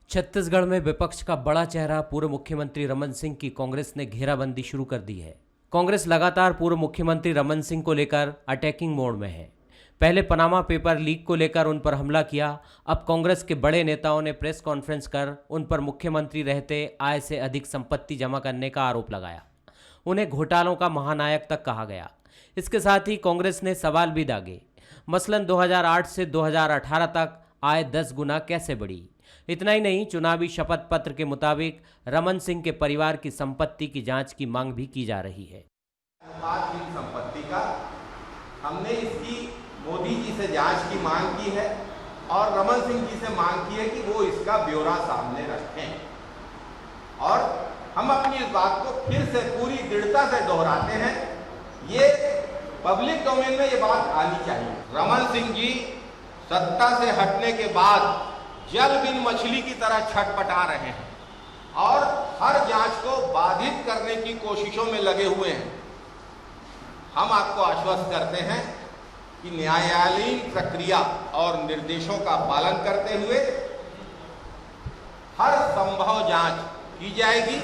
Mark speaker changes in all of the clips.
Speaker 1: छत्तीसगढ़ में विपक्ष का बड़ा चेहरा पूर्व मुख्यमंत्री रमन सिंह की कांग्रेस ने घेराबंदी शुरू कर दी है। कांग्रेस लगातार पूर्व मुख्यमंत्री रमन सिंह को लेकर अटैकिंग मोड में है। पहले पनामा पेपर लीक को लेकर उन पर हमला किया। अब कांग्रेस के बड़े नेताओं ने प्रेस कॉन्फ्रेंस कर उन पर मुख्यमंत्री रहते आय से अधिक संपत्ति जमा करने का आरोप लगाया। उन्हें घोटालों का महानायक तक कहा गया। इसके साथ ही कांग्रेस ने सवाल भी दागे। मसलन 2008 से 2018 तक आय 10 गुना कैसे बढ़ी। इतना ही नहीं, चुनावी शपथ पत्र के मुताबिक रमन सिंह के परिवार की संपत्ति की जांच की मांग भी की जा रही है।
Speaker 2: संपत्ति का हमने इसकी मोदी जी से जांच की मांग की है और रमन सिंह जी से मांग की है कि वो इसका ब्यौरा सामने रखें। और हम अपनी इस बात को फिर से पूरी दृढ़ता से दोहराते हैं, ये पब्लिक डोमेन में ये बात आनी चाहिए। रमन सिंह जी सत्ता से हटने के बाद जल बिन मछली की तरह छटपटा रहे हैं और हर जांच को बाधित करने की कोशिशों में लगे हुए हैं। हम आपको आश्वस्त करते हैं कि न्यायालयीन प्रक्रिया और निर्देशों का पालन करते हुए हर संभव जांच की जाएगी।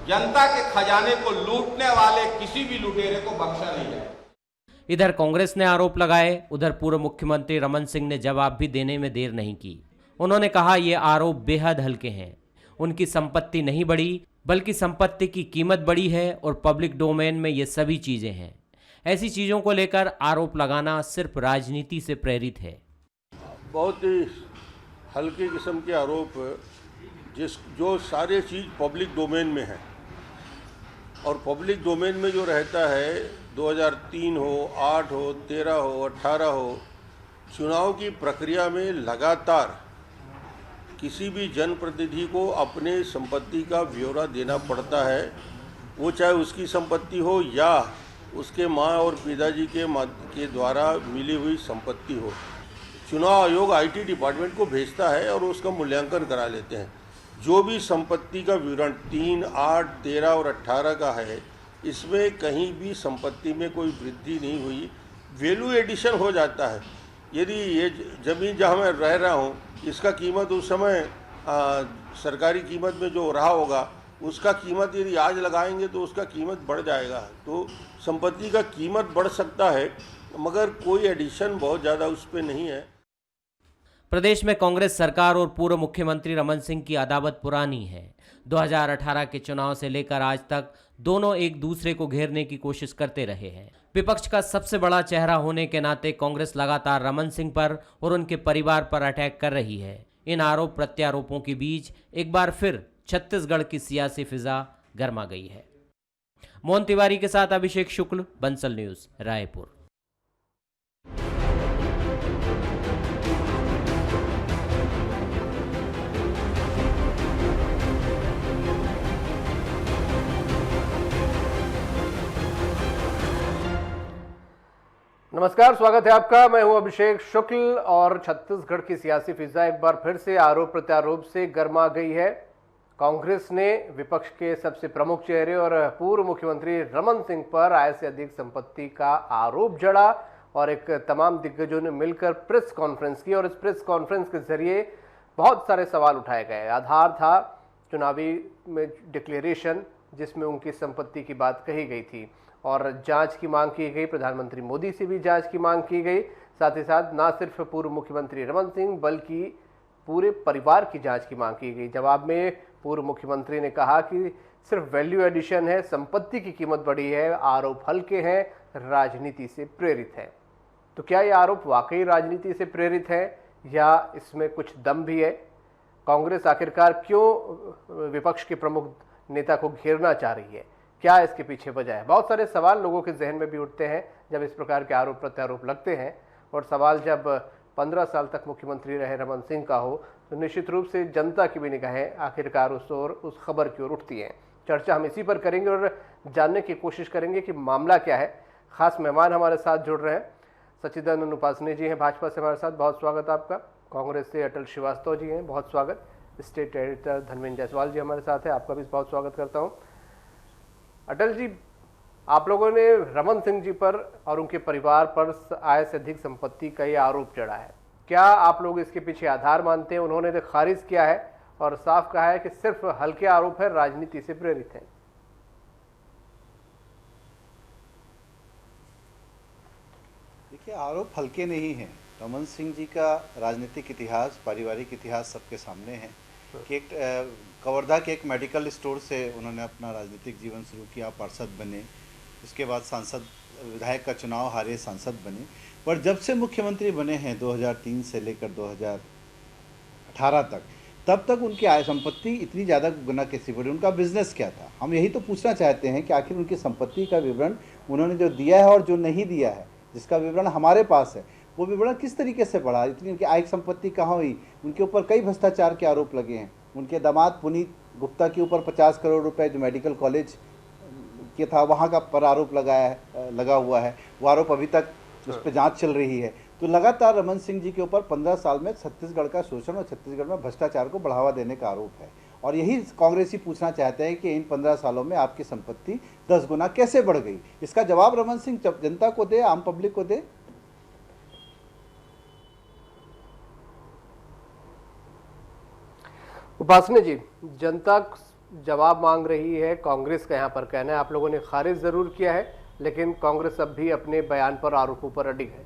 Speaker 2: जनता के खजाने को लूटने वाले किसी भी लुटेरे को बख्शा नहीं जाएगा।
Speaker 1: इधर कांग्रेस ने आरोप लगाए, उधर पूर्व मुख्यमंत्री रमन सिंह ने जवाब भी देने में देर नहीं की। उन्होंने कहा ये आरोप बेहद हल्के हैं। उनकी संपत्ति नहीं बढ़ी बल्कि संपत्ति की कीमत बढ़ी है और पब्लिक डोमेन में ये सभी चीजें हैं। ऐसी चीजों को लेकर आरोप लगाना सिर्फ राजनीति से प्रेरित है।
Speaker 3: बहुत ही हल्के किस्म के आरोप जो सारे चीज़ पब्लिक डोमेन में है और पब्लिक डोमेन में जो रहता है 2003 हो, 8 हो, 13 हो, 18 हो, चुनाव की प्रक्रिया में लगातार किसी भी जनप्रतिनिधि को अपने संपत्ति का ब्यौरा देना पड़ता है। वो चाहे उसकी संपत्ति हो या उसके माँ और पिताजी के द्वारा मिली हुई संपत्ति हो। चुनाव आयोग आईटी डिपार्टमेंट को भेजता है और उसका मूल्यांकन करा लेते हैं। जो भी संपत्ति का विवरण 3, 8, 13 और 18 का है, इसमें कहीं भी संपत्ति में कोई वृद्धि नहीं हुई, वैल्यू एडिशन हो जाता है। यदि ये ज़मीन जहाँ मैं रह रहा हूँ इसका कीमत उस समय सरकारी कीमत में जो रहा होगा उसका कीमत यदि आज लगाएंगे तो उसका कीमत बढ़ जाएगा। तो संपत्ति का कीमत बढ़ सकता है मगर कोई एडिशन बहुत ज़्यादा उस पर नहीं है।
Speaker 1: प्रदेश में कांग्रेस सरकार और पूर्व मुख्यमंत्री रमन सिंह की अदावत पुरानी है। 2018 के चुनाव से लेकर आज तक दोनों एक दूसरे को घेरने की कोशिश करते रहे हैं। विपक्ष का सबसे बड़ा चेहरा होने के नाते कांग्रेस लगातार रमन सिंह पर और उनके परिवार पर अटैक कर रही है। इन आरोप प्रत्यारोपों के बीच एक बार फिर छत्तीसगढ़ की सियासी फिजा गर्मा गई है। मोहन तिवारी के साथ अभिषेक शुक्ल, बंसल न्यूज, रायपुर।
Speaker 4: नमस्कार, स्वागत है आपका। मैं हूं अभिषेक शुक्ल और छत्तीसगढ़ की सियासी फिजा एक बार फिर से आरोप प्रत्यारोप से गर्मा गई है। कांग्रेस ने विपक्ष के सबसे प्रमुख चेहरे और पूर्व मुख्यमंत्री रमन सिंह पर आय से अधिक संपत्ति का आरोप जड़ा और एक तमाम दिग्गजों ने मिलकर प्रेस कॉन्फ्रेंस की और इस प्रेस कॉन्फ्रेंस के जरिए बहुत सारे सवाल उठाए गए। आधार था चुनावी में डिक्लेरेशन जिसमें उनकी संपत्ति की बात कही गई थी और जांच की मांग की गई। प्रधानमंत्री मोदी से भी जांच की मांग की गई। साथ ही साथ न सिर्फ पूर्व मुख्यमंत्री रमन सिंह बल्कि पूरे परिवार की जांच की मांग की गई। जवाब में पूर्व मुख्यमंत्री ने कहा कि सिर्फ वैल्यू एडिशन है, संपत्ति की कीमत बढ़ी है, आरोप हल्के हैं, राजनीति से प्रेरित है। तो क्या ये आरोप वाकई राजनीति से प्रेरित है या इसमें कुछ दम भी है? कांग्रेस आखिरकार क्यों विपक्ष के प्रमुख नेता को घेरना चाह रही है? क्या इसके पीछे वजह है? बहुत सारे सवाल लोगों के जहन में भी उठते हैं जब इस प्रकार के आरोप प्रत्यारोप लगते हैं। और सवाल जब 15 साल तक मुख्यमंत्री रहे रमन सिंह का हो तो निश्चित रूप से जनता की भी निगाहें आखिरकार उस खबर की ओर उठती हैं। चर्चा हम इसी पर करेंगे और जानने की कोशिश करेंगे कि मामला क्या है। खास मेहमान हमारे साथ जुड़ रहे हैं। सच्चिदानंद उपासने जी हैं भाजपा से हमारे साथ, बहुत स्वागत आपका। कांग्रेस से अटल श्रीवास्तव जी हैं, बहुत स्वागत। स्टेट एडिटर धर्मेंद्र जायसवाल जी हमारे साथ हैं, आपका भी बहुत स्वागत करता हूँ। अटल जी, आप लोगों ने रमन सिंह जी पर और उनके परिवार पर आय से अधिक संपत्ति का ये आरोप चढ़ा है। क्या आप लोग इसके पीछे आधार मानते हैं? उन्होंने तो खारिज किया है और साफ कहा है कि सिर्फ हल्के आरोप है, राजनीति से प्रेरित हैं।
Speaker 5: देखिए, आरोप हल्के नहीं हैं। रमन सिंह जी का राजनीतिक इतिहास, पारिवारिक इतिहास सबके सामने है कि एक कवर्धा के एक मेडिकल स्टोर से उन्होंने अपना राजनीतिक जीवन शुरू किया, पार्षद बने, उसके बाद सांसद, विधायक का चुनाव हारे, सांसद बने। पर जब से मुख्यमंत्री बने हैं 2003 से लेकर 2018 तक, तब तक उनकी आय संपत्ति इतनी ज़्यादा गुना कैसे बढ़ी, उनका बिजनेस क्या था? हम यही तो पूछना चाहते हैं कि आखिर उनकी संपत्ति का विवरण उन्होंने जो दिया है और जो नहीं दिया है, जिसका विवरण हमारे पास है, वो विवरण किस तरीके से बढ़ा, इतनी उनकी आय संपत्ति कहाँ हुई? उनके ऊपर कई भ्रष्टाचार के आरोप लगे हैं। उनके दामाद पुनीत गुप्ता के ऊपर 50 करोड़ रुपए जो मेडिकल कॉलेज के था वहाँ का पर आरोप लगा हुआ है। वो आरोप अभी तक उस पर जांच चल रही है। तो लगातार रमन सिंह जी के ऊपर 15 साल में छत्तीसगढ़ का शोषण और छत्तीसगढ़ में भ्रष्टाचार को बढ़ावा देने का आरोप है। और यही कांग्रेसी पूछना चाहते हैं कि इन 15 सालों में आपकी संपत्ति 10 गुना कैसे बढ़ गई? इसका जवाब रमन सिंह जनता को दे, आम पब्लिक को दे।
Speaker 4: उपासने जी, जनता जवाब मांग रही है, कांग्रेस का यहाँ पर कहना है, आप लोगों ने खारिज जरूर किया है, लेकिन कांग्रेस अब भी अपने बयान पर, आरोपों पर अडिग है।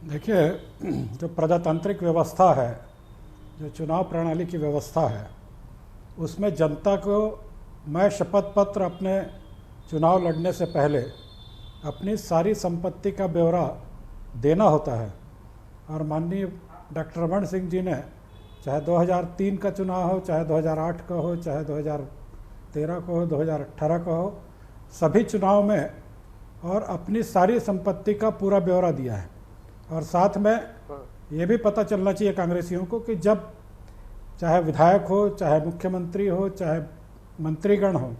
Speaker 6: देखिए, जो प्रजातांत्रिक व्यवस्था है, जो चुनाव प्रणाली की व्यवस्था है, उसमें जनता को मैं शपथ पत्र अपने चुनाव लड़ने से पहले अपनी सारी संपत्ति का ब्यौरा देना होता है। और माननीय डॉक्टर रमन सिंह जी ने, चाहे 2003 का चुनाव हो, चाहे 2008 का हो, चाहे 2013 का हो, 2018 का हो, सभी चुनाव में और अपनी सारी संपत्ति का पूरा ब्यौरा दिया है। और साथ में ये भी पता चलना चाहिए कांग्रेसियों को कि जब चाहे विधायक हो, चाहे मुख्यमंत्री हो, चाहे मंत्रीगण हो,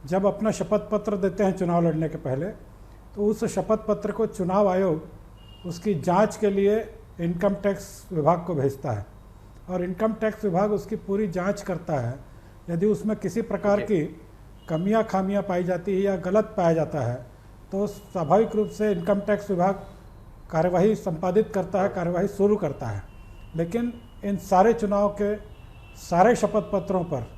Speaker 6: जब अपना शपथ पत्र देते हैं चुनाव लड़ने के पहले, तो उस शपथ पत्र को चुनाव आयोग उसकी जांच के लिए इनकम टैक्स विभाग को भेजता है और इनकम टैक्स विभाग उसकी पूरी जांच करता है। यदि उसमें किसी प्रकार की कमियां खामियां पाई जाती है या गलत पाया जाता है, तो स्वाभाविक रूप से इनकम टैक्स विभाग कार्यवाही संपादित करता है, कार्यवाही शुरू करता है। लेकिन इन सारे चुनाव के सारे शपथ पत्रों पर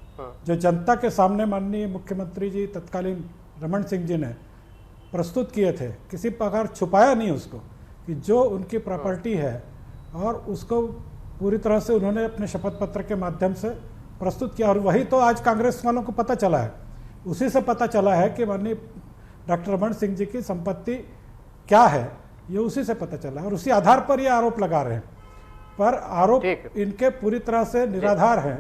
Speaker 6: जो जनता के सामने माननीय मुख्यमंत्री जी तत्कालीन रमन सिंह जी ने प्रस्तुत किए थे, किसी प्रकार छुपाया नहीं उसको कि जो उनकी प्रॉपर्टी है, और उसको पूरी तरह से उन्होंने अपने शपथ पत्र के माध्यम से प्रस्तुत किया। और वही तो आज कांग्रेस वालों को पता चला है, उसी से पता चला है कि माननीय डॉक्टर रमन सिंह जी की संपत्ति क्या है, ये उसी से पता चला है और उसी आधार पर ये आरोप लगा रहे हैं। पर आरोप इनके पूरी तरह से निराधार हैं,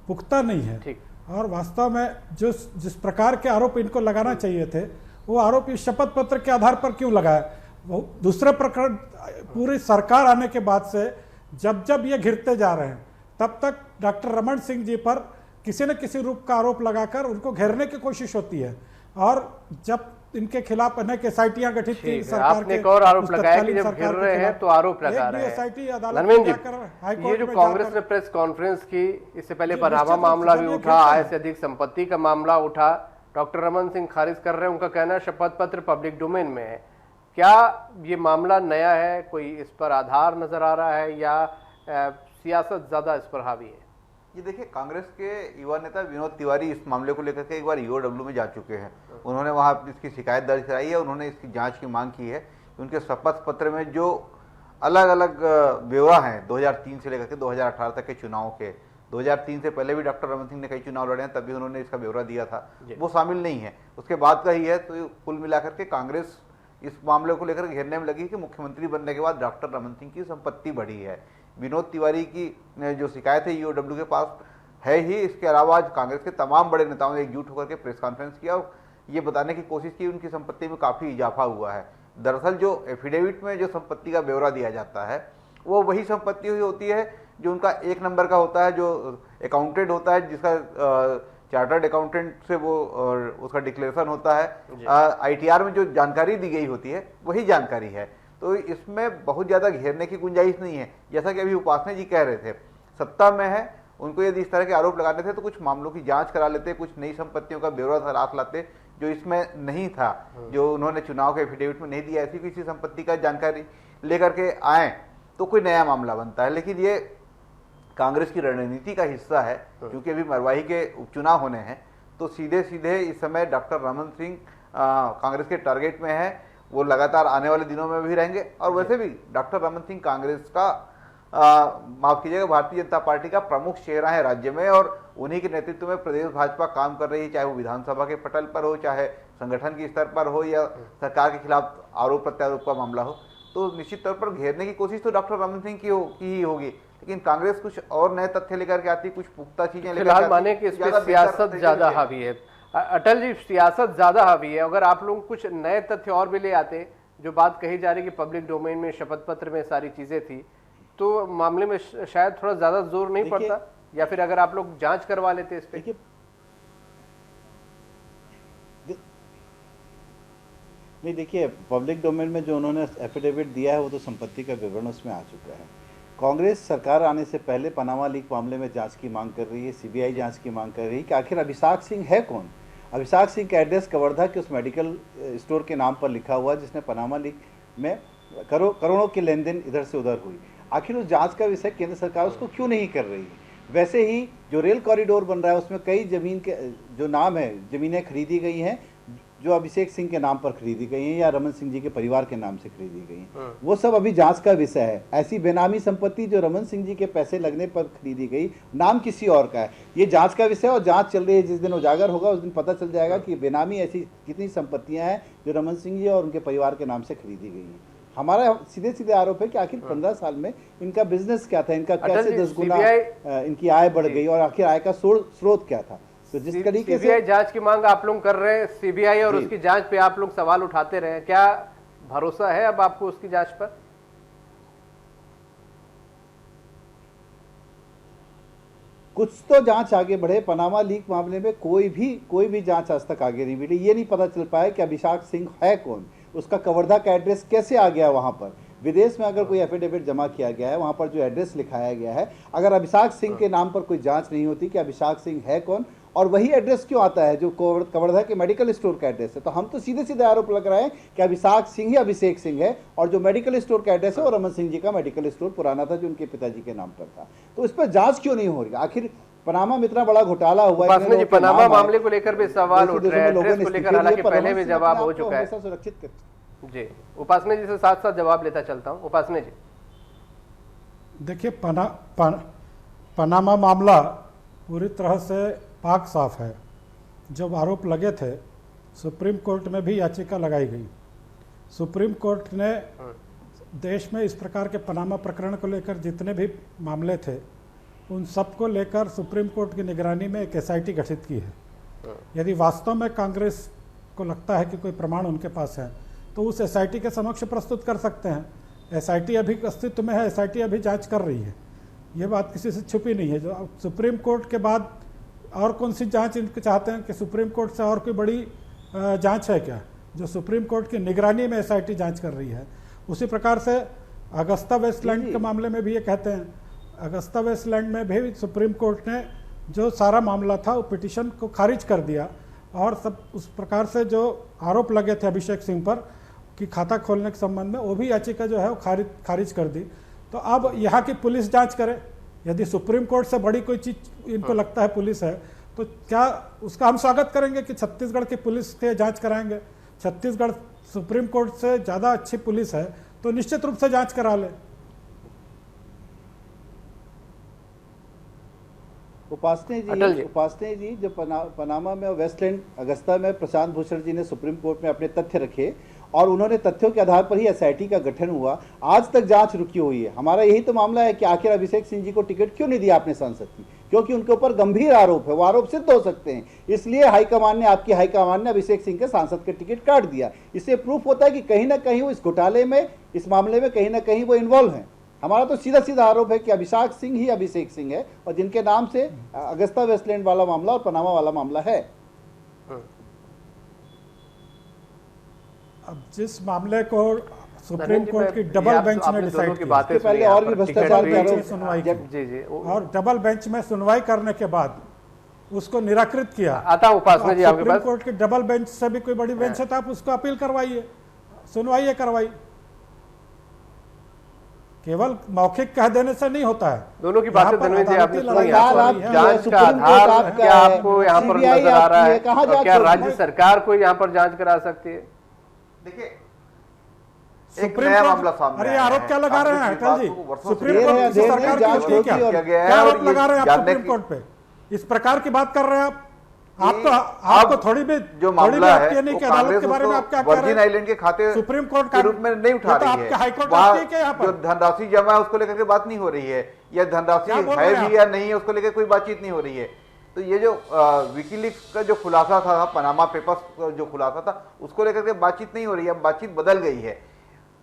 Speaker 6: पुख्ता नहीं है। और वास्तव में जिस प्रकार के आरोप इनको लगाना चाहिए थे, वो आरोप इस शपथ पत्र के आधार पर क्यों लगाया? वो दूसरे प्रकार, पूरी सरकार आने के बाद से जब जब ये घिरते जा रहे हैं, तब तक डॉक्टर रमन सिंह जी पर किसी न किसी रूप का आरोप लगाकर उनको घेरने की कोशिश होती है। और जब इनके खिलाफ अनेक एसआईटियां गठित की सरकार,
Speaker 4: आपने एक और आरोप लगाया कि जब घिर रहे हैं तो आरोप लगा रहे हैं। धर्मेंद्र जी, ये जो कांग्रेस ने प्रेस कॉन्फ्रेंस की, इससे पहले पनामा मामला भी उठा, आय से अधिक संपत्ति का मामला उठा, डॉक्टर रमन सिंह खारिज कर रहे हैं। उनका कहना है शपथ पत्र पब्लिक डोमेन में है। क्या ये मामला नया है, कोई इस पर आधार नजर आ रहा है, या सियासत ज्यादा इस पर हावी है?
Speaker 7: ये देखिए, कांग्रेस के युवा नेता विनोद तिवारी इस मामले को लेकर के एक बार ईओडब्ल्यू में जा चुके हैं। उन्होंने वहाँ इसकी शिकायत दर्ज कराई है, उन्होंने इसकी जांच की मांग की है। उनके शपथ पत्र में जो अलग अलग ब्यौरा हैं 2003 से लेकर के 2018 तक के चुनाव के, 2003 से पहले भी डॉक्टर रमन सिंह ने कई चुनाव लड़े हैं, तब भी उन्होंने इसका ब्यौरा दिया था, वो शामिल नहीं है, उसके बाद का ही है। तो कुल मिलाकर के कांग्रेस इस मामले को लेकर घेरने में लगी कि मुख्यमंत्री बनने के बाद डॉक्टर रमन सिंह की संपत्ति बढ़ी है। विनोद तिवारी की जो शिकायत है ईओडब्ल्यू के पास है ही। इसके अलावा आज कांग्रेस के तमाम बड़े नेताओं ने एकजुट होकर के प्रेस कॉन्फ्रेंस किया और ये बताने की कोशिश की उनकी संपत्ति में काफ़ी इजाफा हुआ है। दरअसल जो एफिडेविट में जो संपत्ति का ब्यौरा दिया जाता है, वो वही संपत्ति हुई होती है जो उनका 1 नंबर का होता है, जो अकाउंटेंट होता है, जिसका चार्टर्ड अकाउंटेंट से वो उसका डिक्लेरेशन होता है। आईटीआर में जो जानकारी दी गई होती है वही जानकारी है। तो इसमें बहुत ज़्यादा घेरने की गुंजाइश नहीं है। जैसा कि अभी उपासने जी कह रहे थे, सत्ता में है, उनको यदि इस तरह के आरोप लगाने थे तो कुछ मामलों की जांच करा लेते, कुछ नई संपत्तियों का ब्यौरा साथ लाते जो इसमें नहीं था, जो उन्होंने चुनाव के एफिडेविट में नहीं दिया। ऐसी किसी संपत्ति का जानकारी लेकर के आए तो कोई नया मामला बनता है। लेकिन ये कांग्रेस की रणनीति का हिस्सा है, क्योंकि अभी मरवाही के उपचुनाव होने हैं, तो सीधे सीधे इस समय डॉक्टर रमन सिंह कांग्रेस के टारगेट में है। वो लगातार आने वाले दिनों में भी रहेंगे। और वैसे भी डॉक्टर रमन सिंह कांग्रेस का माफ कीजिएगा भारतीय जनता पार्टी का प्रमुख चेहरा है राज्य में, और उन्हीं के नेतृत्व में प्रदेश भाजपा काम कर रही है, चाहे वो विधानसभा के पटल पर हो, चाहे संगठन के स्तर पर हो, या सरकार के खिलाफ आरोप प्रत्यारोप का मामला हो। तो निश्चित तौर पर घेरने की कोशिश तो डॉक्टर रमन सिंह की ही होगी, लेकिन कांग्रेस कुछ और नए तथ्य लेकर के आती, कुछ पुख्ता चीजें लेकर
Speaker 4: फिलहाल माने कि इस पे सियासत ज्यादा हावी है। अटल जी, सियासत ज्यादा हावी है। अगर आप लोग कुछ नए तथ्य और भी ले आते, जो बात कही जा रही कि पब्लिक डोमेन में शपथ पत्र में सारी चीजें थी, तो मामले में शायद थोड़ा ज्यादा जोर नहीं पड़ता, या फिर अगर आप लोग जांच करवा लेते इस पे।
Speaker 5: नहीं, देखिए, पब्लिक डोमेन में जो उन्होंने एफिडेविट दिया है वो तो संपत्ति का विवरण उसमें आ चुका है। कांग्रेस सरकार आने से पहले पनामा लीक मामले में जांच की मांग कर रही है, सीबीआई जांच की मांग कर रही है कि आखिर अभिषेक सिंह है कौन। अभिषेक सिंह का एड्रेस कवर्धा के उस मेडिकल स्टोर के नाम पर लिखा हुआ, जिसने पनामा लीक में करोड़ों की लेन देन इधर से उधर हुई। आखिर उस जांच का विषय केंद्र सरकार उसको क्यों नहीं कर रही है। वैसे ही जो रेल कॉरिडोर बन रहा है उसमें कई जमीन के जो नाम है, जमीनें खरीदी गई हैं जो अभिषेक सिंह के नाम पर खरीदी गई हैं या रमन सिंह जी के परिवार के नाम से खरीदी गई हैं, वो सब अभी जांच का विषय है। ऐसी बेनामी संपत्ति जो रमन सिंह जी के पैसे लगने पर खरीदी गई, नाम किसी और का है, ये जांच का विषय है और जांच चल रही है। जिस दिन उजागर होगा उस दिन पता चल जाएगा कि बेनामी ऐसी कितनी संपत्तियां हैं जो रमन सिंह जी और उनके परिवार के नाम से खरीदी गई हैं। हमारा सीधे सीधे आरोप है कि आखिर 15 साल में इनका बिजनेस क्या था, इनका कैसे 10 गुना इनकी आय बढ़ गई और आखिर आय का स्रोत क्या था। तो जिस तरीके से
Speaker 4: जांच की मांग आप लोग कर रहे हैं, सीबीआई और उसकी जांच पे आप लोग सवाल उठाते रहे, क्या भरोसा है अब आपको उसकी जांच पर?
Speaker 5: कुछ तो जांच आगे बढ़े। पनामा लीक मामले में कोई भी जांच आज तक आगे नहीं बढ़ी। ये नहीं पता चल पाया कि अभिषेक सिंह है कौन, उसका कवर्धा का एड्रेस कैसे आ गया वहां पर। विदेश में अगर कोई एफिडेविट जमा किया गया है, वहां पर जो एड्रेस लिखाया गया है, अगर अभिषेक सिंह के नाम पर कोई जांच नहीं होती कि अभिषेक सिंह है कौन और वही एड्रेस क्यों आता है जो कवर्धा के मेडिकल स्टोर का एड्रेस है, तो हम तो सीधे सीधे आरोप लग रहे हैं कि अभिषेक सिंह ही अभिषेक सिंह है और जो मेडिकल स्टोर का एड्रेस है वो रमन सिंह जी का मेडिकल स्टोर पुराना था जो उनके पिताजी के नाम पर था। तो इस पर जांच क्यों नहीं हो रही? आखिर पनामा में इतना बड़ा घोटाला हुआ है।
Speaker 4: जी, पनामा मामले को लेकर भी सवाल उठ रहे हैं, एड्रेस को लेकर हालांकि पहले भी जवाब हो चुका है।
Speaker 5: सुरक्षित कर
Speaker 4: जी, उपासना जी से साथ साथ जवाब लेता चलता हूं। उपासना जी,
Speaker 6: देखिए, पनामा मामला पूरी तरह से पाक साफ है। जब आरोप लगे थे सुप्रीम कोर्ट में भी याचिका लगाई गई। सुप्रीम कोर्ट ने देश में इस प्रकार के पनामा प्रकरण को लेकर जितने भी मामले थे उन सबको लेकर सुप्रीम कोर्ट की निगरानी में एक एसआईटी गठित की है। यदि वास्तव में कांग्रेस को लगता है कि कोई प्रमाण उनके पास है तो उस एसआईटी के समक्ष प्रस्तुत कर सकते हैं। एसआईटी अभी अस्तित्व में है, एसआईटी अभी जांच कर रही है, ये बात किसी से छुपी नहीं है। जो सुप्रीम कोर्ट के बाद और कौन सी जांच इनको चाहते हैं कि सुप्रीम कोर्ट से और कोई बड़ी जांच है क्या? जो सुप्रीम कोर्ट की निगरानी में एसआईटी जांच कर रही है। उसी प्रकार से अगस्ता वेस्टलैंड के मामले में भी ये कहते हैं, अगस्ता वेस्टलैंड में भी सुप्रीम कोर्ट ने जो सारा मामला था वो पिटीशन को खारिज कर दिया और सब उस प्रकार से जो आरोप लगे थे अभिषेक सिंह पर कि खाता खोलने के संबंध में, वो भी याचिका जो है वो खारिज कर दी। तो अब यहाँ की पुलिस जांच करे। यदि सुप्रीम कोर्ट से बड़ी कोई चीज इनको लगता है पुलिस है तो क्या उसका हम स्वागत करेंगे कि छत्तीसगढ़ की पुलिस से जांच कराएंगे। छत्तीसगढ़ सुप्रीम कोर्ट से ज़्यादा अच्छी पुलिस है तो निश्चित रूप से जांच करा ले।
Speaker 5: उपासने जी जो पनामा में और वेस्टलैंड अगस्ता में प्रशांत भूषण जी ने सुप्रीम कोर्ट में अपने तथ्य रखे और उन्होंने तथ्यों के आधार पर ही एसआईटी का गठन हुआ। आज तक जांच रुकी हुई है। हमारा यही तो मामला है कि आखिर अभिषेक सिंह जी को टिकट क्यों नहीं दिया आपने सांसद की, क्योंकि उनके ऊपर गंभीर आरोप है, वो आरोप सिद्ध हो सकते हैं। इसलिए हाईकमान ने, आपकी हाईकमान ने अभिषेक सिंह के सांसद के टिकट काट दिया। इससे प्रूफ होता है कि कहीं ना कहीं वो इस घोटाले में, इस मामले में कहीं ना कहीं वो इन्वॉल्व हैं। हमारा तो सीधा सीधा आरोप है कि अभिषेक सिंह ही अभिषेक सिंह है और जिनके नाम से अगस्ता वेस्टलैंड वाला मामला और पनामा वाला मामला है।
Speaker 6: अब जिस मामले को सुप्रीम कोर्ट की डबल बेंच ने डिसाइड किया,
Speaker 5: पहले और भी भ्रष्टाचार
Speaker 6: की सुनवाई की और डबल बेंच में सुनवाई करने के बाद उसको निराकृत किया।
Speaker 4: आता हूं उपासना जी आपके पास।
Speaker 6: सुप्रीम कोर्ट की डबल बेंच से भी कोई बड़ी बेंच है तो आप उसको अपील करवाइए, सुनवाइए, करवाइए। केवल मौखिक कह देने से नहीं होता है।
Speaker 4: दोनों की बातें
Speaker 6: यहाँ पर
Speaker 4: धन्यवाद जी, आपने
Speaker 6: अदालती
Speaker 4: सुनी।
Speaker 6: लड़ाई
Speaker 4: आप
Speaker 6: चल रही है।
Speaker 4: जांच का
Speaker 8: सुप्रीम कोर्ट
Speaker 4: आधार
Speaker 8: आपका
Speaker 4: क्या
Speaker 8: है,
Speaker 4: आपको यहाँ पर
Speaker 8: CBI
Speaker 4: नजर आ रहा
Speaker 8: आपकी
Speaker 4: है?
Speaker 8: है, कहाँ
Speaker 4: और
Speaker 8: जांच
Speaker 4: क्या
Speaker 8: होगी?
Speaker 4: राज्य सरकार को यहाँ पर जांच करा सकती है?
Speaker 7: देखिए, एक
Speaker 6: सुप्रीम
Speaker 7: नया
Speaker 6: कोर्ट-
Speaker 7: मामला सामने
Speaker 6: अरे
Speaker 7: आया
Speaker 6: आरोप
Speaker 7: है।
Speaker 6: क्या लगा रहे हैं
Speaker 7: कांग्रेस
Speaker 6: अटल जी?
Speaker 7: विभाग को वर्षों से
Speaker 6: सुप्रीम
Speaker 8: देर
Speaker 6: कोर्ट
Speaker 8: है,
Speaker 6: किसी
Speaker 8: देर
Speaker 6: सरकार
Speaker 8: नहीं,
Speaker 6: की
Speaker 8: जांच
Speaker 6: होती है
Speaker 8: होगी
Speaker 6: क्या?
Speaker 8: और
Speaker 7: किया गया है
Speaker 6: क्या
Speaker 7: और
Speaker 6: आरोप
Speaker 7: ये
Speaker 6: लगा रहे हैं आप
Speaker 7: जानने
Speaker 6: सुप्रीम
Speaker 7: की-
Speaker 6: कोर्ट पे? इस प्रकार की बात कर रहे हैं आप? आपको
Speaker 7: अब
Speaker 6: थोड़ी भी
Speaker 7: जो
Speaker 6: थोड़ी भी
Speaker 7: मामला
Speaker 6: आपकी
Speaker 7: है
Speaker 6: ये नहीं
Speaker 7: वो
Speaker 6: कि अदालत
Speaker 7: कांग्रेस
Speaker 6: के बारे में आप क्या
Speaker 7: उसको
Speaker 6: कह रहे
Speaker 7: वर्जिन
Speaker 6: हैं?
Speaker 7: आइलैंड के खाते
Speaker 6: सुप्रीम कोर्ट
Speaker 7: के रूप में नहीं उठा
Speaker 6: ये तो
Speaker 7: रही
Speaker 6: आपके
Speaker 7: है।
Speaker 6: हाईकोर्ट
Speaker 7: वहाँ
Speaker 6: डालती है क्या यहाँ पर?
Speaker 7: जो धनराशि जमा है उसको लेकर के बात नहीं हो रही है, या धनराशि
Speaker 6: क्या बोल रहे
Speaker 7: है
Speaker 6: हैं
Speaker 7: भी या नहीं है उसको लेकर कोई बातचीत नहीं हो रही है। तो ये जो विकीलीक्स का जो खुलासा था, पनामा पेपर्स का जो खुलासा था, उसको लेकर के बातचीत नहीं हो रही है। अब बातचीत बदल गई है।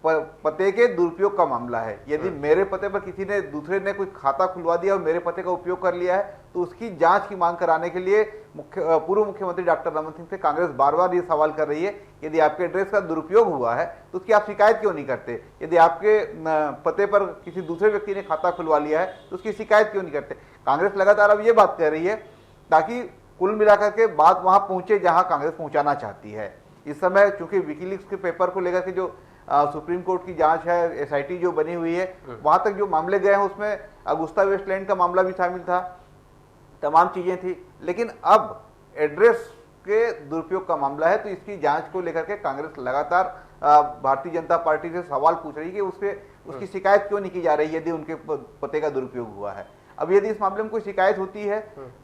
Speaker 7: पते के दुरुपयोग का मामला है। यदि मेरे पते पर किसी ने दूसरे ने कोई खाता खुलवा दिया और मेरे पते का उपयोग कर लिया है तो उसकी जांच की मांग कराने के लिए पूर्व मुख्यमंत्री डॉक्टर रमन सिंह से कांग्रेस बार बार ये सवाल कर रही है, यदि आपके एड्रेस का दुरुपयोग हुआ है तो उसकी आप शिकायत क्यों नहीं करते? यदि आपके पते पर किसी दूसरे व्यक्ति ने खाता खुलवा लिया है तो उसकी शिकायत क्यों नहीं करते? कांग्रेस लगातार अब ये बात कर रही है ताकि कुल मिलाकर के बात वहां पहुंचे जहां कांग्रेस पहुंचाना चाहती है। इस समय चूंकि विकीलीक्स के पेपर को लेकर के जो सुप्रीम कोर्ट की जांच है, एसआईटी जो बनी हुई है, वहां तक जो मामले गए हैं उसमें अगुस्ता वेस्टलैंड का मामला भी शामिल था, तमाम चीजें थी। लेकिन अब एड्रेस के दुरुपयोग का मामला है तो इसकी जांच को लेकर के कांग्रेस लगातार भारतीय जनता पार्टी से सवाल पूछ रही है कि उसकी शिकायत क्यों नहीं की जा रही यदि उनके पते का दुरुपयोग हुआ है। अब यदि इस मामले में कोई शिकायत होती है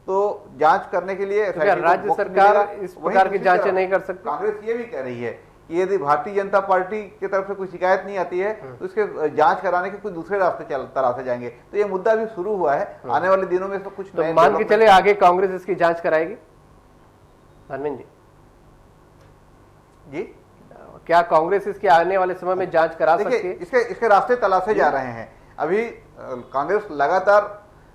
Speaker 7: तो जांच करने के लिए
Speaker 4: तो क्या राज्य सरकार इस प्रकार की जांचें नहीं कर सकती?
Speaker 7: कांग्रेस ये भी कह रही है कि यदि भारतीय जनता पार्टी की तरफ से कोई शिकायत नहीं आती है तो इसके जांच कराने के कुछ दूसरे रास्ते तलाशे जाएंगे। तो ये मुद्दा भी शुरू हुआ है, आने वाले दिनों में इसमें कुछ
Speaker 4: तो मान के चले आगे कांग्रेस इसकी जांच कराएगी? धर्मेंद्र
Speaker 7: जी,
Speaker 4: क्या कांग्रेस इसके आने वाले समय में जांच करा सकती है?
Speaker 7: इसके रास्ते तलाशे जा रहे हैं। अभी कांग्रेस लगातार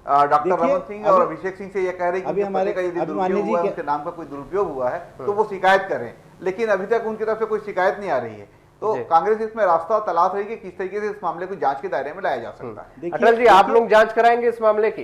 Speaker 7: डॉक्टर रमन सिंह और अभिषेक सिंह से ये कह रही है कि हमारे का यदि दुरुपयोग हुआ है, उनके नाम का कोई दुरुपयोग हुआ है तो वो शिकायत करें, लेकिन अभी तक उनकी तरफ से कोई शिकायत नहीं आ रही है। तो कांग्रेस इसमें रास्ता तलाश रही है कि किस तरीके से इस मामले को जांच के दायरे में लाया जा सकता है।
Speaker 4: अटल जी, आप लोग जांच कराएंगे इस मामले की?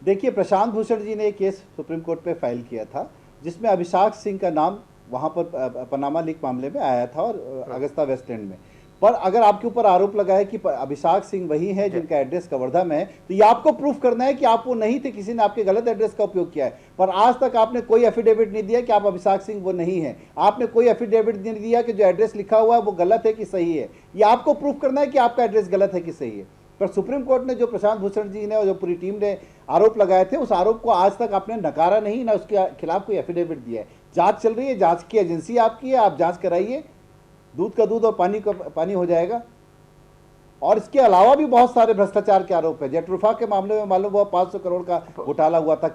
Speaker 8: देखिए प्रशांत भूषण जी ने एक केस सुप्रीम कोर्ट पे फाइल किया था जिसमें अभिषेक सिंह का नाम वहां पर पनामा लीक मामले में आया था और अगस्ता वेस्टलैंड में। पर अगर आपके ऊपर आरोप लगा है कि अभिषेक सिंह वही है जिनका एड्रेस कवर्धा में है, तो ये आपको प्रूफ करना है कि आप वो नहीं थे, किसी ने आपके गलत एड्रेस का उपयोग किया है। पर आज तक आपने कोई एफिडेविट नहीं दिया कि आप अभिषेक सिंह वो नहीं है। आपने कोई एफिडेविट नहीं दिया कि जो एड्रेस लिखा हुआ है वो गलत है कि सही है। ये आपको प्रूफ करना है कि आपका एड्रेस गलत है कि सही है। पर सुप्रीम कोर्ट ने जो प्रशांत भूषण जी ने और जो पूरी टीम ने आरोप लगाए थे, उस आरोप को आज तक आपने नकारा नहीं, ना उसके खिलाफ कोई एफिडेविट दिया है। जांच चल रही है, जांच की एजेंसी आपकी है, आप जांच कराइए, दूध का दूध और पानी का पानी हो जाएगा। और इसके अलावा भी बहुत सारे भ्रष्टाचार के आरोप है। जेट्रूफा के मामले में मालूम हुआ 500 करोड़ का घोटाला हुआ था।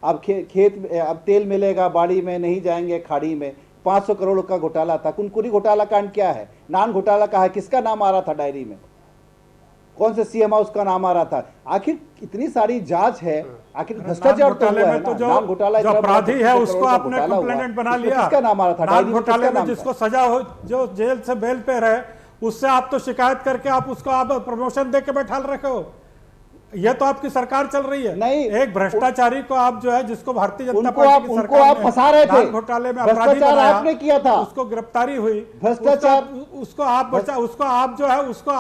Speaker 8: अब तेल मिलेगा बाड़ी में, नहीं जाएंगे खाड़ी में। 500 करोड़ का घोटाला था। कुनकुरी घोटाला कांड क्या है? नान घोटाला का है, किसका नाम आ रहा था डायरी में? कौन से सीएम हाउस का नाम आ रहा था? आखिर इतनी सारी जांच है, आखिर भ्रष्टाचार तो हुआ है ना। नान घोटाला,
Speaker 6: जो अपराधी है उसको आपने कंप्लेनेंट बना लिया।
Speaker 8: किसका नाम आ रहा था डायरी में?
Speaker 6: घोटाले में जिसको सजा हो, जो जेल से बेल पे रहे, उससे आप तो शिकायत करके आप उसको आप प्रमोशन दे के बैठा रखे हो। ये तो आपकी सरकार चल रही है।
Speaker 8: नहीं,
Speaker 6: एक भ्रष्टाचारी को आप जो है, जिसको भारतीय जनता
Speaker 8: उनको
Speaker 6: पार्टी की सरकार
Speaker 8: आप फंसा रहे थे।
Speaker 6: घोटाले में अपराधी
Speaker 8: भ्रष्टाचार
Speaker 6: बनाया,
Speaker 8: आपने किया था,
Speaker 6: उसको गिरफ्तारी हुई,
Speaker 8: भ्रष्टाचार
Speaker 6: उसको आप जो है उसको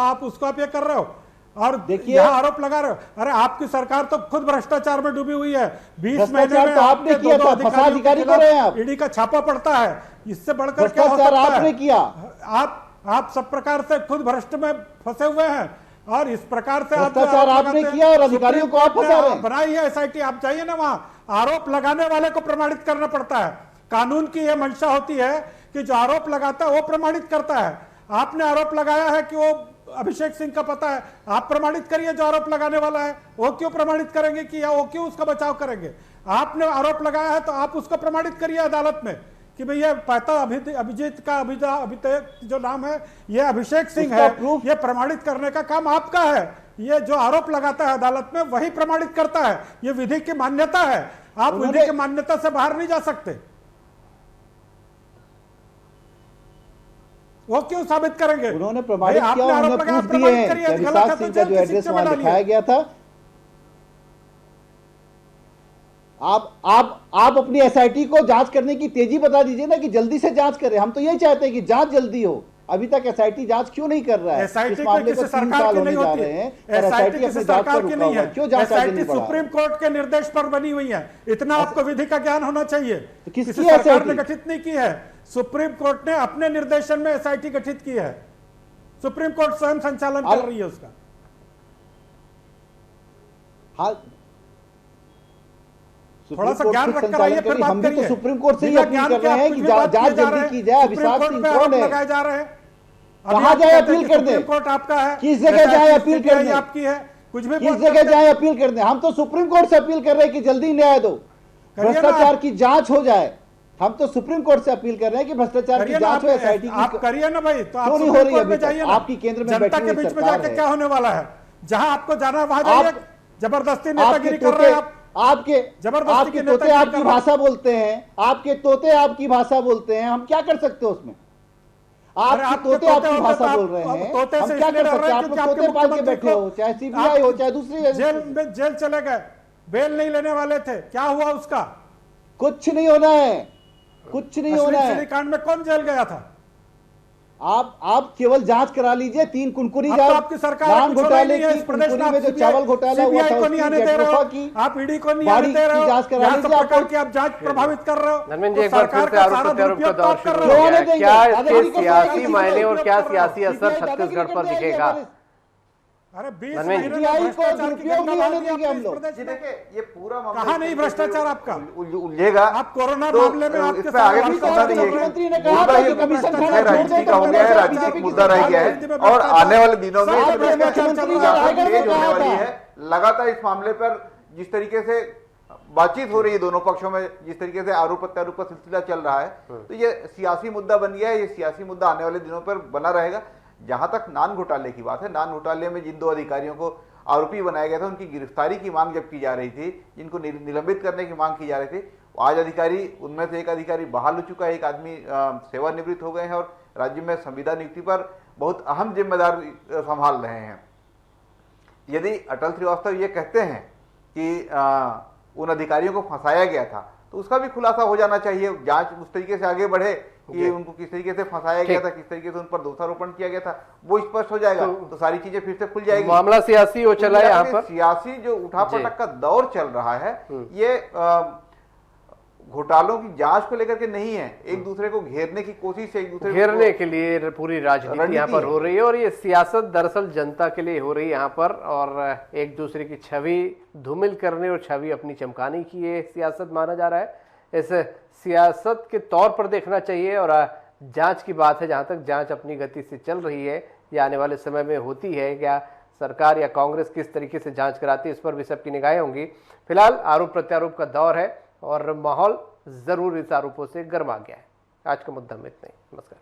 Speaker 6: आप ये कर रहे हो और
Speaker 8: देखिए,
Speaker 6: यहाँ आरोप लगा रहे हो। अरे आपकी सरकार तो खुद भ्रष्टाचार में डूबी हुई है। 20 महीने
Speaker 8: भ्रष्टाचार
Speaker 6: में
Speaker 8: तो आपने किया था, फंसा अधिकारी को रहे हैं आप।
Speaker 6: ईडी का छापा पड़ता है, इससे बढ़कर क्या हो
Speaker 8: भ्रष्टाचार
Speaker 6: सकता
Speaker 8: आपने
Speaker 6: है?
Speaker 8: किया।
Speaker 6: आप सब प्रकार से खुद भ्रष्ट में फंसे हुए हैं और इस प्रकार से आप
Speaker 8: भ्रष्टाचार आपने किया और अधिकारियों को आप फंसा रहे हैं।
Speaker 6: बनाई है एसआईटी। आप जाइए ना, वहां आरोप लगाने वाले को प्रमाणित करना पड़ता है। कानून की यह मंशा होती है कि जो आरोप लगाता है वो प्रमाणित करता है। आपने आरोप लगाया है कि वो अभिषेक सिंह का पता है, आप प्रमाणित करिए। जो आरोप लगाने वाला है वो क्यों प्रमाणित करेंगे कि या वो क्यों उसका बचाव करेंगे? आपने आरोप लगाया है तो आप उसको प्रमाणित करिए अदालत में कि भाई ये पता अभिजीत का अभिषेक जो नाम है ये अभिषेक सिंह है। ये प्रमाणित करने का काम आपका है। ये जो आरोप लगाता है अदालत में वही प्रमाणित करता है। ये विधि की मान्यता है। आप विधि की मान्यता से बाहर नहीं जा सकते। वो क्यों साबित करेंगे?
Speaker 8: उन्होंने प्रमाणित किया, उन्होंने प्रूफ दिए हैं कि अभिषेक सिंह का जो एड्रेस वहां दिखाया गया था। आप अपनी एसआईटी को जांच करने की तेजी बता दीजिए ना, कि जल्दी से जांच करें। हम तो यही चाहते हैं कि जांच जल्दी हो। अभी तक एसआईटी जांच क्यों नहीं कर रहा है?
Speaker 6: एसआईटी
Speaker 8: इस मामले को 3 साल होने जा रहे हैं और एसआईटी अपनी जांच पर रुका हुआ है। क्यों जांच आगे नहीं बढ़ा?
Speaker 6: सुप्रीम कोर्ट के निर्देश पर बनी हुई है, इतना आपको विधि का ज्ञान होना चाहिए।
Speaker 8: तो किसकी
Speaker 6: किसी सरकार
Speaker 8: SIT?
Speaker 6: ने गठित नहीं की है, सुप्रीम कोर्ट ने अपने निर्देशन में एसआईटी गठित की है। सुप्रीम कोर्ट स्वयं संचालन कर रही है उसका।
Speaker 8: हाँ,
Speaker 6: थोड़ा सा ज्ञान रख कर आइए, फिर बात
Speaker 8: हम भी तो
Speaker 6: करिए।
Speaker 8: सुप्रीम कोर्ट से ही
Speaker 6: बिना
Speaker 8: अपील
Speaker 6: ज्ञान
Speaker 8: कर
Speaker 6: के
Speaker 8: रहे
Speaker 6: आप
Speaker 8: हैं
Speaker 6: कुछ
Speaker 8: कि
Speaker 6: भी बात
Speaker 8: जांच
Speaker 6: किए जा रहे
Speaker 8: जल्दी
Speaker 6: हैं।
Speaker 8: की जाए।
Speaker 6: सुप्रीम
Speaker 8: अभिषेक
Speaker 6: कोर्ट
Speaker 8: सिंह
Speaker 6: पे
Speaker 8: कौन
Speaker 6: आरोप
Speaker 8: है?
Speaker 6: लगाए जा रहे हैं। अभी
Speaker 8: कहाँ
Speaker 6: आप
Speaker 8: जाए
Speaker 6: कहते हैं
Speaker 8: अपील
Speaker 6: कि
Speaker 8: कर दे?
Speaker 6: सुप्रीम कोर्ट आपका है,
Speaker 8: किस जगह जाए अपील
Speaker 6: SIT
Speaker 8: करने?
Speaker 6: आपकी है, कुछ भी
Speaker 8: किस
Speaker 6: बोल
Speaker 8: जगह
Speaker 6: सकते हैं।
Speaker 8: जाए अपील करने? हम तो सुप्रीम कोर्ट से अपील कर रहे हैं कि जल्दी न्याय दो,
Speaker 6: करिए ना
Speaker 8: भ्रष्टाचार
Speaker 6: आप।
Speaker 8: की जांच हो जाए। हम तो सुप्रीम कोर्ट से अपील कर रहे हैं कि भ्रष्टाचार की
Speaker 6: करिए ना
Speaker 8: जांच हो। एसआईटी
Speaker 6: आप
Speaker 8: की
Speaker 6: करिए ना भाई, तो आप
Speaker 8: क्यों नहीं हो
Speaker 6: सुप्रीम
Speaker 8: रही
Speaker 6: कोर्ट
Speaker 8: अभी
Speaker 6: में
Speaker 8: तक?
Speaker 6: जाइए ना।
Speaker 8: आपकी केंद्र में
Speaker 6: जनता
Speaker 8: बैठी
Speaker 6: के
Speaker 8: हुई
Speaker 6: बीच में
Speaker 8: सरकार
Speaker 6: जाके
Speaker 8: है।
Speaker 6: क्या होने वाला है? जहां आपको जाना है वहां
Speaker 8: आप-
Speaker 6: जाइए। जबरदस्ती
Speaker 8: आपके
Speaker 6: नेतागिरी कर रहे
Speaker 8: तोते
Speaker 6: हैं आप। जबरदस्ती
Speaker 8: आपके
Speaker 6: की
Speaker 8: तोते
Speaker 6: नेतागिरी
Speaker 8: आपकी
Speaker 6: कर रहे हैं।
Speaker 8: भाषा बोलते हैं। आपके तोते आपकी भाषा बोलते हैं। हम क्या कर सकते हैं उसमें?
Speaker 6: अरे
Speaker 8: आपके
Speaker 6: आपके
Speaker 8: तोते
Speaker 6: तोते
Speaker 8: आपकी
Speaker 6: होते
Speaker 8: भाषा
Speaker 6: तो
Speaker 8: बोल
Speaker 6: आप-
Speaker 8: रहे
Speaker 6: अब
Speaker 8: हैं।
Speaker 6: तोते
Speaker 8: हम
Speaker 6: से
Speaker 8: क्या
Speaker 6: इसलिए
Speaker 8: कर
Speaker 6: डर
Speaker 8: सकते
Speaker 6: रहे
Speaker 8: हैं?
Speaker 6: हैं
Speaker 8: आप लोग
Speaker 6: क्योंकि आपके
Speaker 8: तोते पाल के
Speaker 6: मुख्यमंत्री
Speaker 8: बैठे हो,
Speaker 6: को
Speaker 8: चाहे सीबीआई हो, चाहे दूसरी
Speaker 6: जेल चले गए, बेल नहीं लेने वाले थे, क्या हुआ उसका?
Speaker 8: कुछ नहीं होना है, कुछ नहीं होना है।
Speaker 6: अश्लील कांड में कौन जेल गया था?
Speaker 8: आप केवल जांच करा लीजिए। 3 कुनकुनी
Speaker 6: अब तो
Speaker 8: जांच,
Speaker 6: आपकी सरकार
Speaker 8: धान
Speaker 6: कुछ हो
Speaker 8: घोटाले
Speaker 6: नहीं है
Speaker 8: की,
Speaker 6: इस प्रदेश
Speaker 8: कुनकुनी
Speaker 6: में।
Speaker 8: में जो चावल घोटाला हुआ था
Speaker 6: सीबीआई को नहीं
Speaker 8: उसकी,
Speaker 6: आने दे रहे
Speaker 8: जेटरोफा
Speaker 6: हो,
Speaker 8: की,
Speaker 6: आप ईडी को नहीं आने
Speaker 8: बाड़ी
Speaker 6: दे रहे
Speaker 8: की
Speaker 6: हो,
Speaker 8: जांच करा
Speaker 6: यहाँ
Speaker 8: लीजिए।
Speaker 6: सब प्रकार
Speaker 8: आपको
Speaker 6: की आप जांच प्रभावित कर रहे हो।
Speaker 4: धर्मेंद्र
Speaker 6: तो
Speaker 4: जी, एक बार
Speaker 6: सरकार
Speaker 4: फिर से
Speaker 6: का
Speaker 4: आरोप
Speaker 6: सारा
Speaker 4: प्रत्यारोप का
Speaker 6: दुरुपयोग
Speaker 4: दौर
Speaker 6: आप कर
Speaker 4: शुरू
Speaker 6: रहे
Speaker 4: हो
Speaker 6: हो।
Speaker 4: गया है। क्या
Speaker 8: दादागिरी
Speaker 4: इसके
Speaker 8: करने
Speaker 4: सियासी
Speaker 8: आएगी
Speaker 4: मायने और क्या
Speaker 6: CBI
Speaker 4: सियासी असर
Speaker 8: दादागिरी
Speaker 4: छत्तीसगढ़ पर
Speaker 8: करने आएगी
Speaker 4: दिखेगा?
Speaker 8: हमारे।
Speaker 6: अरे 20
Speaker 4: धर्मेंद्र
Speaker 6: महीने
Speaker 8: CBI
Speaker 6: में
Speaker 8: को
Speaker 6: भ्रष्टाचार की
Speaker 8: दुरुपयोग
Speaker 6: गंगा
Speaker 8: नहीं होने
Speaker 6: बहा दी
Speaker 8: देंगे
Speaker 6: आपने
Speaker 8: हम
Speaker 6: इस
Speaker 8: लोग।
Speaker 6: प्रदेश
Speaker 7: जी
Speaker 6: में।
Speaker 7: देखिए, ये पूरा मामला
Speaker 6: कहाँ नहीं भ्रष्टाचार आपका?
Speaker 7: उलझेगा
Speaker 6: आप कोरोना
Speaker 7: तो
Speaker 6: मामले में आपके
Speaker 7: इस पे आगे
Speaker 6: साथ
Speaker 7: भी
Speaker 6: बात
Speaker 7: करना
Speaker 6: कर
Speaker 7: नहीं
Speaker 6: रहे हैं।
Speaker 8: मुख्यमंत्री ने
Speaker 7: है।
Speaker 8: कहा
Speaker 7: मुद्दा
Speaker 8: था
Speaker 7: ये
Speaker 8: कि कमीशन
Speaker 6: भ्रष्टाचार
Speaker 8: खाना छोड़
Speaker 7: राजनीति
Speaker 8: दो,
Speaker 7: का हो गया है,
Speaker 8: बीजेपी
Speaker 7: राजनीतिक
Speaker 8: की
Speaker 7: मुद्दा रह गया
Speaker 6: राजनीति में
Speaker 7: है और
Speaker 6: भ्रष्टाचार
Speaker 7: आने वाले दिनों में
Speaker 6: सब
Speaker 7: इस
Speaker 6: में
Speaker 7: प्रदेश
Speaker 8: मुख्यमंत्री
Speaker 7: में
Speaker 8: ने रायगढ़ में
Speaker 7: तेज होने
Speaker 8: कहा
Speaker 7: वाली
Speaker 8: था।
Speaker 7: है। लगातार इस मामले पर जिस तरीके से बातचीत हो रही है दोनों पक्षों में, जिस तरीके से आरोप प्रत्यारोप का सिलसिला चल रहा है, तो ये सियासी मुद्दा बन गया है। ये सियासी मुद्दा आने वाले दिनों पर बना रहेगा। जहां तक नान घोटाले की बात है, नान घोटाले में जिन 2 अधिकारियों को आरोपी बनाया गया था, उनकी गिरफ्तारी की मांग जब की जा रही थी, जिनको निलंबित करने की मांग की जा रही थी, आज अधिकारी, उनमें से एक अधिकारी बहाल हो चुका है, एक आदमी सेवानिवृत्त हो गए हैं और राज्य में संविदा नियुक्ति पर बहुत अहम जिम्मेदारी संभाल रहे हैं। यदि अटल श्रीवास्तव ये कहते हैं कि उन अधिकारियों को फंसाया गया था, तो उसका भी खुलासा हो जाना चाहिए। जांच उस तरीके से आगे बढ़े कि उनको किस तरीके से फंसाया गया था, किस तरीके से उन पर दोषारोपण किया गया था, वो स्पष्ट हो जाएगा तो सारी चीजें फिर से खुल जाएगी।
Speaker 4: मामला सियासी हो चला है यहाँ पर।
Speaker 7: सियासी जो उठापटक का दौर चल रहा है, ये घोटालों की जांच को लेकर के नहीं है, एक दूसरे को घेरने की कोशिश है, एक दूसरे
Speaker 4: घेरने के लिए पूरी राजनीति यहाँ पर
Speaker 7: है।
Speaker 4: हो रही है और ये सियासत दरअसल जनता के लिए हो रही है यहाँ पर, और एक दूसरे की छवि धूमिल करने और छवि अपनी चमकाने की ये सियासत माना जा रहा है। इस सियासत के तौर पर देखना चाहिए। और जांच की बात है, जहाँ तक जांच अपनी गति से चल रही है, या आने वाले समय में होती है, क्या सरकार या कांग्रेस किस तरीके से जांच कराती है, इस पर भी सबकी निगाहें होंगी। फिलहाल आरोप प्रत्यारोप का दौर है और माहौल जरूर इस आरोपों से गर्मा गया है। आज का मुद्दा में इतना ही। नमस्कार।